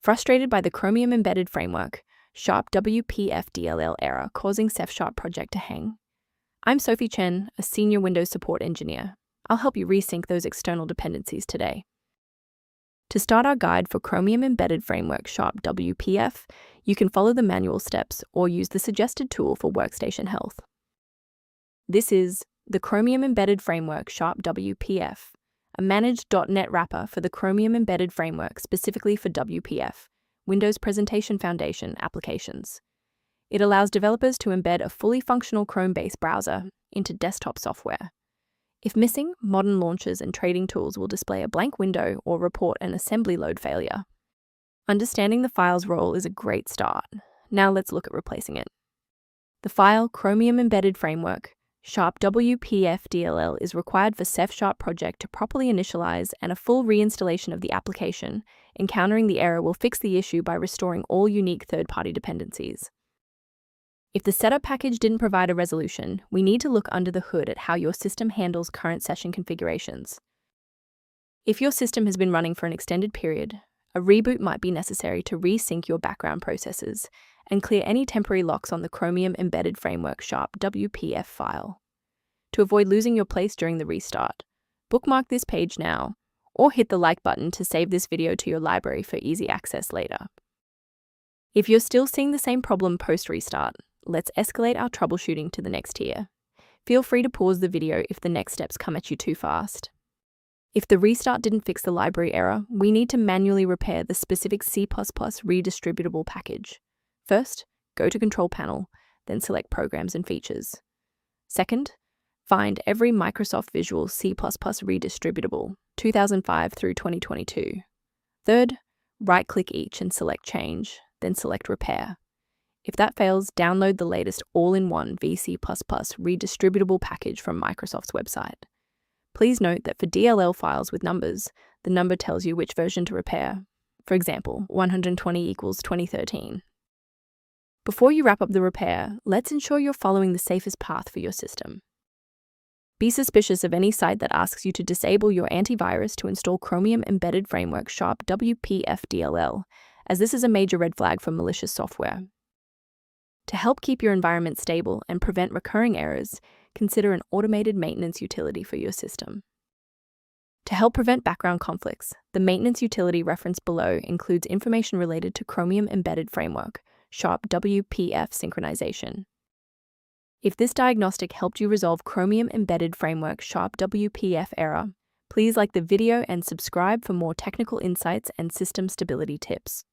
Frustrated by the Chromium Embedded Framework, Sharp WPF DLL error causing CefSharp Project to hang? I'm Sophie Chen, a senior Windows support engineer. I'll help you resync those external dependencies today. To start our guide for Chromium Embedded Framework Sharp WPF, you can follow the manual steps or use the suggested tool for workstation health. This is the Chromium Embedded Framework Sharp WPF, a managed .NET wrapper for the Chromium Embedded Framework specifically for WPF, Windows Presentation Foundation applications. It allows developers to embed a fully functional Chrome-based browser into desktop software. If missing, modern launchers and trading tools will display a blank window or report an assembly load failure. Understanding the file's role is a great start. Now let's look at replacing it. The file Chromium Embedded Framework Sharp WPF DLL is required for CefSharp Project to properly initialize, and a full reinstallation of the application. Encountering the error will fix the issue by restoring all unique third-party dependencies. If the setup package didn't provide a resolution, we need to look under the hood at how your system handles current session configurations. If your system has been running for an extended period, a reboot might be necessary to resync your background processes and clear any temporary locks on the Chromium Embedded Framework Sharp WPF file. To avoid losing your place during the restart, bookmark this page now, or hit the like button to save this video to your library for easy access later. If you're still seeing the same problem post-restart, let's escalate our troubleshooting to the next tier. Feel free to pause the video if the next steps come at you too fast. If the restart didn't fix the library error, we need to manually repair the specific C++ redistributable package. First, go to Control Panel, then select Programs and Features. Second, find every Microsoft Visual C++ redistributable, 2005 through 2022. Third, right-click each and select Change, then select Repair. If that fails, download the latest all-in-one VC++ redistributable package from Microsoft's website. Please note that for DLL files with numbers, the number tells you which version to repair. For example, 120 equals 2013. Before you wrap up the repair, let's ensure you're following the safest path for your system. Be suspicious of any site that asks you to disable your antivirus to install Chromium Embedded Framework Sharp WPF DLL, as this is a major red flag for malicious software. To help keep your environment stable and prevent recurring errors, consider an automated maintenance utility for your system. To help prevent background conflicts, the maintenance utility referenced below includes information related to Chromium Embedded Framework Sharp WPF synchronization. If this diagnostic helped you resolve Chromium Embedded Framework Sharp WPF error, please like the video and subscribe for more technical insights and system stability tips.